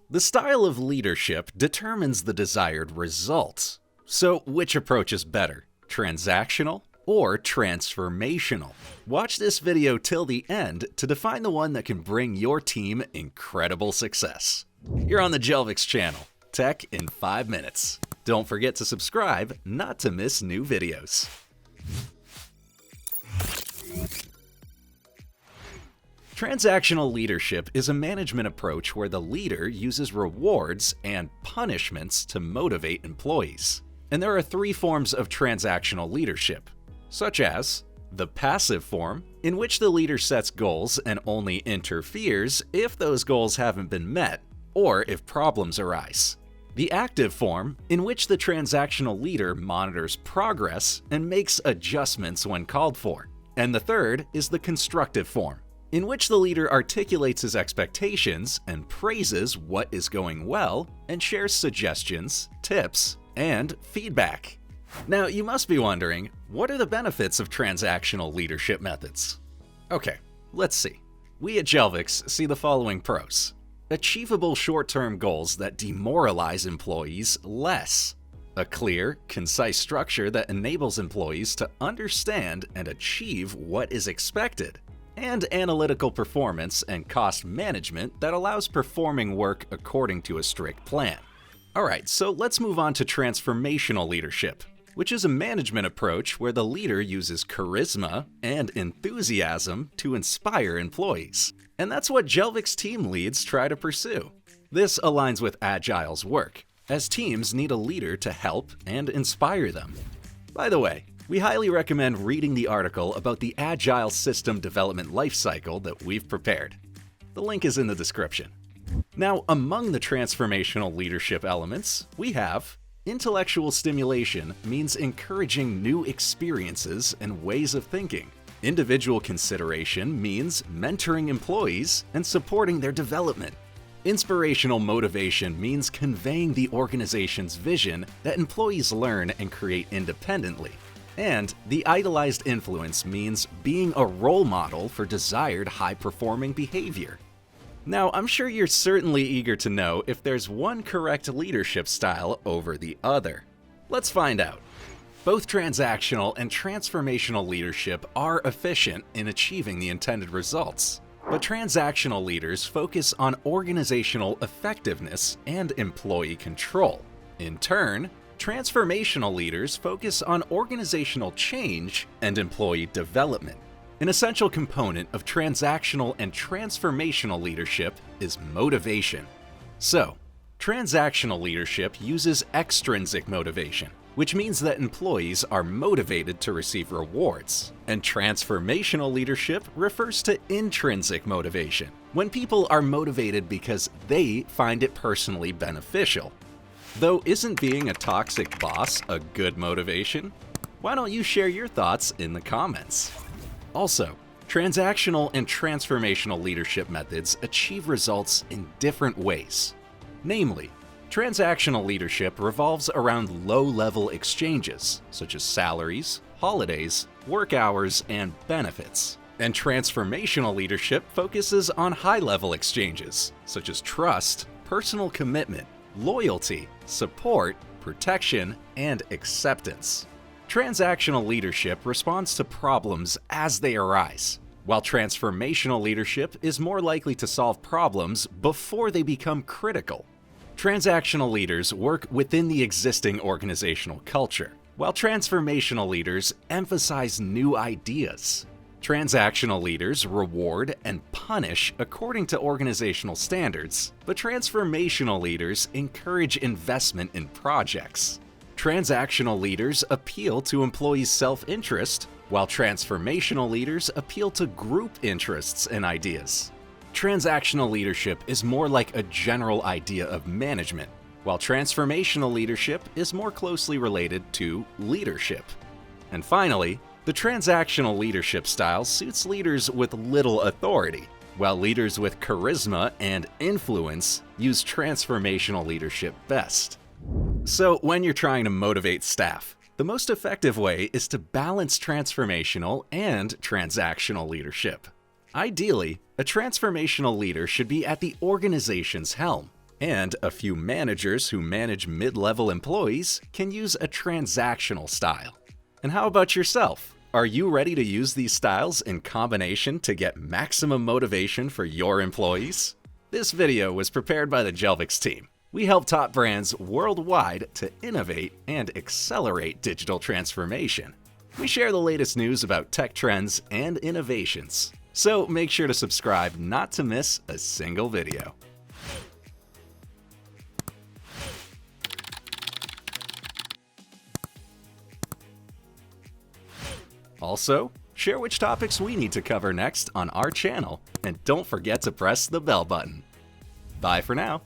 The style of leadership determines the desired results. So, which approach is better, transactional or transformational? Watch this video till the end to define the one that can bring your team incredible success. You're on the Jelvix channel, Tech in 5 minutes. Don't forget to subscribe not to miss new videos. Transactional leadership is a management approach where the leader uses rewards and punishments to motivate employees. And there are 3 forms of transactional leadership, such as the passive form, in which the leader sets goals and only interferes if those goals haven't been met or if problems arise. The active form, in which the transactional leader monitors progress and makes adjustments when called for. And the third is the constructive form, in which the leader articulates his expectations and praises what is going well and shares suggestions, tips, and feedback. Now, you must be wondering, what are the benefits of transactional leadership methods? Okay, let's see. We at Jelvix see the following pros. Achievable short-term goals that demoralize employees less. A clear, concise structure that enables employees to understand and achieve what is expected. And analytical performance and cost management that allows performing work according to a strict plan. Alright, so let's move on to transformational leadership, which is a management approach where the leader uses charisma and enthusiasm to inspire employees. And that's what Jelvix team leads try to pursue. This aligns with Agile's work, as teams need a leader to help and inspire them. By the way, we highly recommend reading the article about the Agile system development lifecycle that we've prepared. The link is in the description. Now, among the transformational leadership elements, we have intellectual stimulation means encouraging new experiences and ways of thinking. Individual consideration means mentoring employees and supporting their development. Inspirational motivation means conveying the organization's vision that employees learn and create independently. And the idolized influence means being a role model for desired high-performing behavior. Now, I'm sure you're certainly eager to know if there's one correct leadership style over the other. Let's find out. Both transactional and transformational leadership are efficient in achieving the intended results. But transactional leaders focus on organizational effectiveness and employee control. In turn, transformational leaders focus on organizational change and employee development. An essential component of transactional and transformational leadership is motivation. So, transactional leadership uses extrinsic motivation, which means that employees are motivated to receive rewards. And transformational leadership refers to intrinsic motivation, when people are motivated because they find it personally beneficial. Though, isn't being a toxic boss a good motivation? Why don't you share your thoughts in the comments? Also, transactional and transformational leadership methods achieve results in different ways. Namely, transactional leadership revolves around low-level exchanges, such as salaries, holidays, work hours, and benefits. And transformational leadership focuses on high-level exchanges, such as trust, personal commitment, loyalty, support, protection, and acceptance. Transactional leadership responds to problems as they arise, while transformational leadership is more likely to solve problems before they become critical. Transactional leaders work within the existing organizational culture, while transformational leaders emphasize new ideas. Transactional leaders reward and punish according to organizational standards, but transformational leaders encourage investment in projects. Transactional leaders appeal to employees' self-interest, while transformational leaders appeal to group interests and ideas. Transactional leadership is more like a general idea of management, while transformational leadership is more closely related to leadership. And finally, the transactional leadership style suits leaders with little authority, while leaders with charisma and influence use transformational leadership best. So, when you're trying to motivate staff, the most effective way is to balance transformational and transactional leadership. Ideally, a transformational leader should be at the organization's helm, And a few managers who manage mid-level employees can use a transactional style. And how about yourself? Are you ready to use these styles in combination to get maximum motivation for your employees? This video was prepared by the Jelvix team. We help top brands worldwide to innovate and accelerate digital transformation. We share the latest news about tech trends and innovations. So make sure to subscribe not to miss a single video. Also, share which topics we need to cover next on our channel, and don't forget to press the bell button. Bye for now.